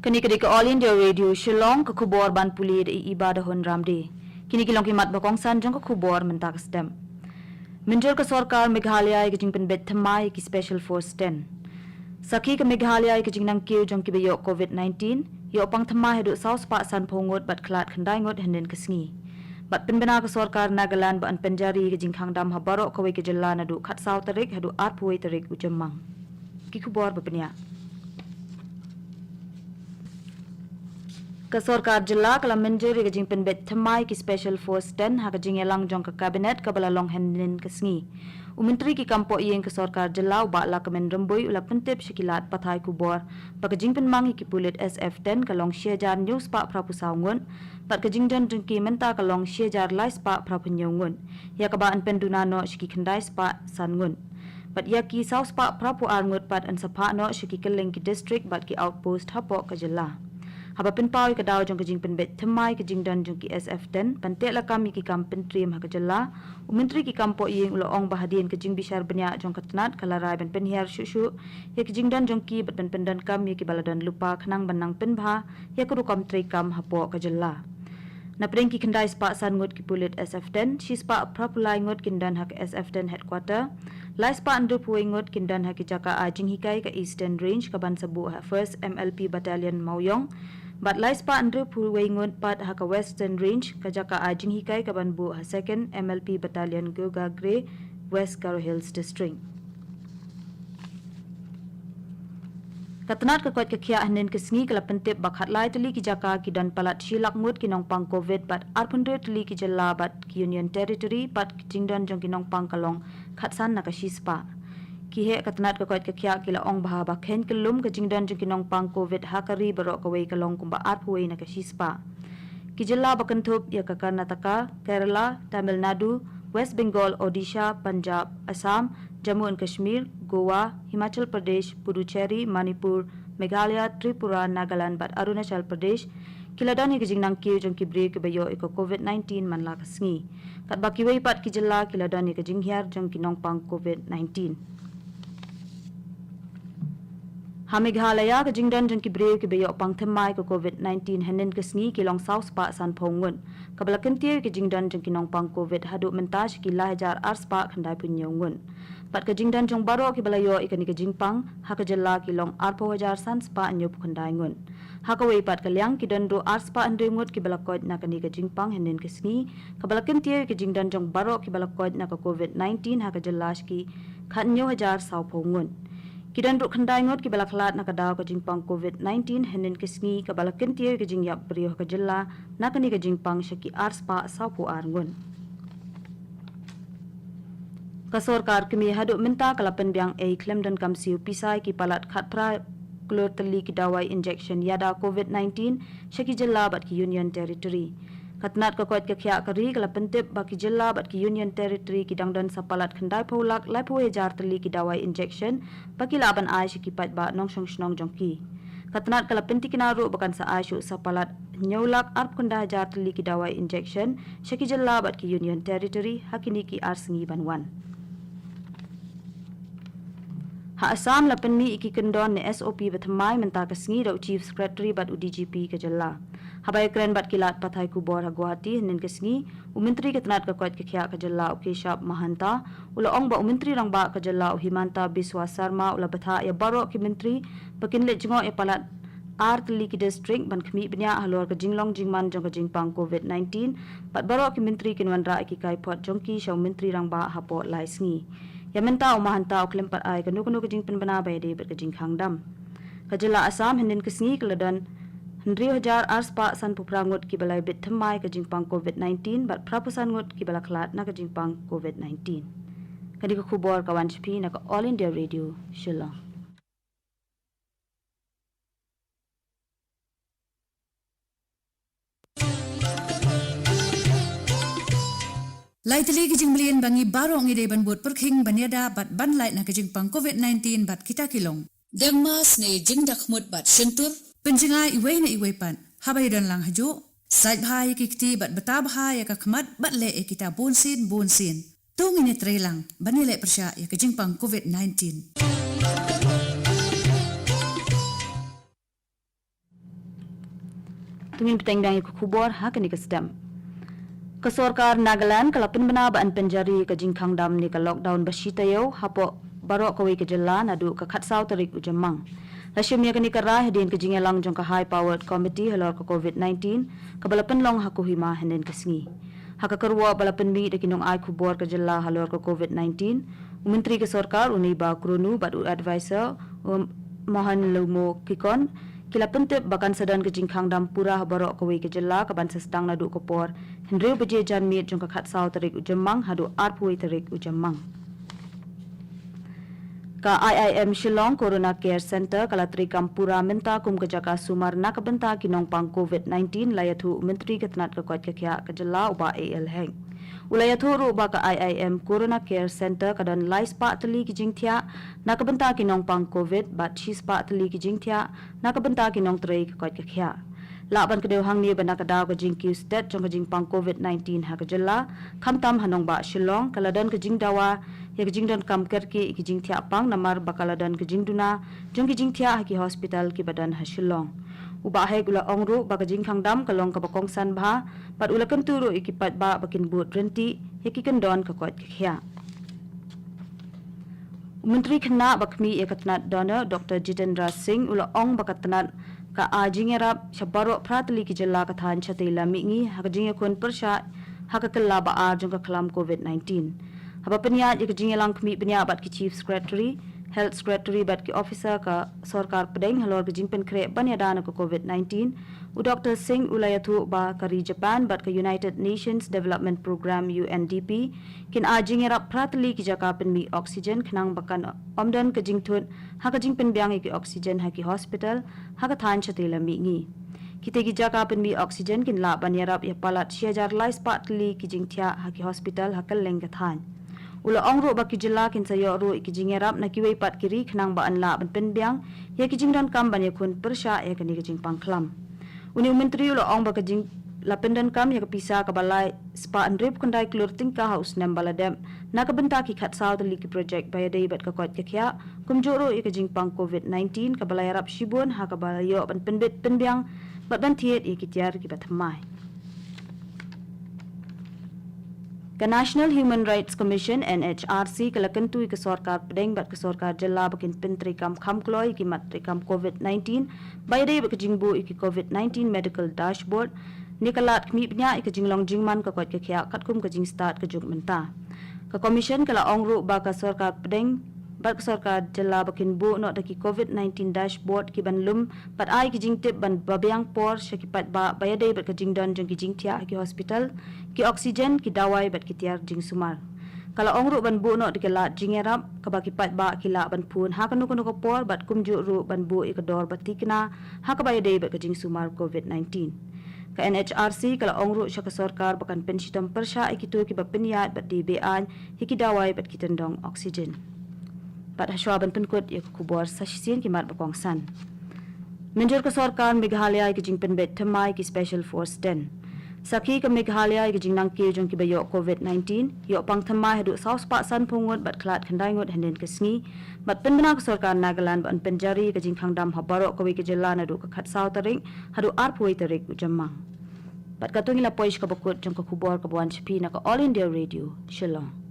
Kini ke All India Radio Shillong ke kubor ban puli di ibadah hon ramdi. Kini kilong kimat bakong san jong ke kubor mentak stem. Menjur ke sorkar Meghalaya ke jing penbet thamai ki Special Force 10. Saki ke Meghalaya ke jing nang kiu jong ki beyo COVID-19, yo pang thamai hedu saus pak san pongot bat klat khandai ngot henden kesngi. Bat penbena ke sorkar Nagaland ba an penjari ke jing khangdam habarok kawai ke jela nadu khat saw tarik hedu art puai tarik ujemang. Ki kubor bapenya. Kesorkar jela kala menjeri ke jing penbet thamai ki Special Force 10 ha ke jing elang jong ke kabinet ke bala long hendin kesngi. Menteri ki kampo ieng kesorkar jela ba la kemen rembui ula pentip syikilat pathai kubor ba ke jing penmangi ki pulit SF10 ke long syejar news pa prapusaungun pat ke jing don jengki menta ke long syejar lais pa prapunyaungun ya ke ba an pendunano syiki kendai spa sangun pat ya ki saus pa prapu arngut pat an sapa no syiki keleng ki district bat ki outpost hapok ke jela. Haba penpawi ke daw jong ke jing penbet thamai ke jing dan jong ki SF10 pantek la kami ki kam pentrim ha ke jela menteri ki kampo ieng ulo ong bahadien ke jing bishar benya jong ketnat kala rai ben penhiar shushu ya ke jing dan jong ki bet ben pendan kam ya ki baladan lupa khnang benang penbha ya ke rukam tri kam hapo ke jela na preng ki kendai spa san ngut ki pulit SF10 shi spa prapulai ngut kindan ha ke SF10 headquarter lai spa andu puai ngut kindan ha ki jaka a jing hikai ke Eastern Range ke ban sabu ha 1st MLP Battalion Mauyong Bat lai spa andre puai ngut pat ha ke Western Range ke jaka a jing hikai ke ban bu ha 2nd MLP Battalion Goga Grey West Garo Hills District Katnat ke kuat ke kia hnen kesngi kala pentip bakhat lai teli ki jaka ki dan palat shilak ngut ki nong pang COVID bat arpundre teli ki jela bat ki Union Territory pat jingdan jong ki nong pang kalong khatsan na ka shispa ki he katnat ke kuat ke kia ki la ong baha ba khen kelum ke jingdan jong ki nong pang COVID hakari barok kawai kalong kumba arpuai na ka shispa ki jela bakantup ya ka Karnataka Kerala Tamil Nadu West Bengal Odisha Punjab Assam Jammu and Kashmir, Goa, Himachal Pradesh, Puducherry, Manipur, Meghalaya, Tripura, Nagaland, bat Arunachal Pradesh, kiladani ke jingnang kiu jong ki break bayo iko COVID-19 manla kasngi. Kat baki wei pat ki jela kiladani ke jinghiar jong ki nongpang COVID-19. Ha Meghalaya ke jingdan jong ki break ke bayo pang themai ko COVID-19 henen kasngi ki long south pa san phongun. Kabla kentie ke jingdan jong ki nongpang COVID hadu mentaj ki lahajar ars pa khandai punyaungun. Pat ke jingdan jong baro ki balayo ikani ke jingpang ha ke jela ki long arpo hajar san spa anyup khandai ngun ha ka wei pat ke liang ki dando ars pa ande ngut ki balakot na kani ke jingpang henen ke sngi ka balakin tie ke jingdan jong baro ki balakot na ka COVID-19 ha ke jela ki khanyo hajar sau phongun ki dando khandai ngut ki balaklat na ka daw ke jingpang COVID-19 henen ke sngi ka balakin tie ke jingyap brio ka jela na kani ke jingpang shaki ars pa sau pu arngun Kasorkar kami haduk minta kalapan biang klaim dan kamsiu pisai ki palat khat pra klor teli ki dawai injection yada COVID-19 syaki jela bat ki Union Territory. Katnat ka kuat ka khya kari kalapan tip baki jela bat ki Union Territory ki dangdan sapalat khandai pholak lai pho jar teli ki dawai injection baki laban ai syaki pat ba nong shong shnong jongki. Katnat kalapan tikinaru bakan sa asyu sapalat nyolak arp khandai jar teli ki dawai injection syaki jela bat ki Union Territory hakini ki arsengi banwan. Ha Assam la penmi iki kendon ne SOP bethamai menta kasngi do Chief Secretary bat UDGP ke jela. Habai kren bat kilat pathai kubor ha Guwahati nen kasngi menteri ketnat ka kwat ke khya ke jela ke shap mahanta ula ong ba menteri rang ba ke jela Himanta Biswa Sarma ula batha ya baro ki menteri pakin le jingo e palat Artli ki district ban khmi bnya halor ke jinglong jingman jong ke jingpang COVID-19 pat baro ki menteri kinwan ra ki kai pot jongki shaw menteri rang ba hapo lai sngi ya menta umahanta uklem pat ai kanu ke jing penbana bai de bet ke jing khangdam kajela Assam henen kesngi keladan 100,000 arspa san puprangut ki balai bit thamai ke jingpang COVID-19 bat prapusan ngut ki balaklat na ke jingpang COVID-19 kadi ko khubor kawan chpi na ka All India Radio Shillong Laiteli kijing melian bangi baro ngi de ban buat perking banyada bat ban light na kijing pang COVID-19 bat kita kilong. Dengmas ne jing dakmut bat sentur. Penjinga iway na iway pan. Habay dan lang hajo. Side bahaya kikti bat beta bahaya kakmat bat le e kita bonsin. Tung ini trelang banile persya ya kijing pang COVID-19. tungin petengdang ikut kubor hakani kesdam. Kesorkar Nagaland kalapin bena baan penjari ke jingkang dam ni ke lockdown basitayo hapo barok kawi ke jelan adu ke khatsau tarik ujamang. Lasyum ya kani kerah hedin ke jingelang jong ke high powered committee halor ke COVID-19 ke balapan long haku hima henden kesengi. Haka kerwa balapan mi de kinong ai kubor ke jela halor ke COVID-19. Menteri Kesorkar Uniba Krunu badu advisor Mohan Lumo Kikon kila pentep bakan sedan ke jingkang dam pura barok kawi ke jela ke ban sestang nadu kopor hendreu beje jan mit jong ke khatsau tarik ujamang hadu arpui tarik ujamang. Ka IIM Shillong Corona Care Center kalatri kampura menta kum ke jaka sumar nak benta kinong pang COVID-19 layathu menteri ketnat ke kwat ke kya ke jela uba AL heng. Ulayathu ru ba ka IIM Corona Care Center kadan lais pa teli ki jingthia nak benta kinong pang COVID bat chis pa teli ki jingthia nak benta kinong trei ke kwat ke kya. Laban kedeu hang ni bana kadaw ke jing Q state jong ke jing pang COVID-19 ha ke jela khamtam hanong ba Shillong kaladan ke jing dawa ya ke jing don kam kerki ki jing thia pang namar bakaladan ke jing duna jong ki jing thia ha ki hospital ki badan ha Shillong. Uba hai gula ongru ba ke jing khang dam kalong ka bakong san bha pat ula kan turu ikipat ba bakin but renti ya ki kan don ka kwat ke khia. Menteri Khana Bakmi Ekatnat Donor Dr. Jitendra Singh ula ong bakatnat ka ajingerap shabaro pratli ki jella ka than chatila mingi ha jing kon persha ha ka kala ba a jong ka klam COVID-19 haba penya ik jing lang kmi penya bat ki chief secretary health secretary bat ki officer ka sarkar pedeng halor ki jing pen kre banya dana ka COVID-19 u Dr. Singh ulayathu ba kari Japan bat ka United Nations Development Program UNDP kin ajingerap pratli ki jaka pen mi oxygen khnang bakan omdan ka jing thut ha ka jing pen byang ki oxygen ha ki hospital ha ka than chatila mingi kite ki jaka pen mi oxygen kin la banyarap ya palat 6000 lais patli ki jing thia ha ki hospital ha kal leng ka than ula ongro ba ki jilla kin sayo ro ki jingerap na ki wei pat kiri khnang ba an la ban pen byang ya ki jing dan kam ban ya khun persha ya ka ni ki jing pangklam uni menteri ula ong ba ka jing lapendan kam ya kapisa ka balai spa andrep kandai klur tingka house nam baladem na ka benta ki khat saw li ki project bayadei bat ka kot ka khya kumjoro ya ka jing pang COVID-19 ka balai rap shibun ha ka balayo ban penbet penbyang bat ban thiet ya ki tiar ki bathamai. Ka National Human Rights Commission NHRC kalakantu ke sarkar pedeng bat ke sarkar jella bakin pentri kam khamkloi ki matri kam COVID-19 bayadei bak jingbu ki COVID-19 medical dashboard nikalat kmi pnya ik jinglong jingman ka kot ke khya katkum ka jing start ka juk menta ka commission kala ongru ba ka sarkar pedeng bat ka sarkar jella bakin bu no da ki COVID-19 dashboard ki banlum pat ai ki jing tip ban babyang por shakipat ba bayadei bat ka jing don jong ki jing thia ki hospital ki oxygen ki dawai bat ki tiar jing sumar kala ongru ban bu no dikala jingerap ka ba ki pat ba kila ban phun ha kanu kanu ko por bat kumju ru ban bu ikador batikna ha ka bayadei bat ka jing sumar COVID-19 ka NHRC kala ongru sya ka sarkar bakan pensitam persha ikitu ki bapeniat bat DBA hiki dawai bat kitendong oxygen pat haswa ban penkut ya kubor sashin ki mat bakong san menjur ka sarkar Meghalaya ki jing penbet thamai ki special force 10 Saki ke Meghalaya ke jingnang ke jong ki bayo COVID-19 yo pang thamai hadu saus pa san pungut bat klat khandai ngot henden kesngi bat penbena ke sarkar Nagaland ban penjari ke jingkhang dam habaro ko ke jelana du ka khat saw taring hadu arpui tarik ujamang bat katungi la poish ka bakut jong ka kubor ka buan chpi na ka All India Radio Shillong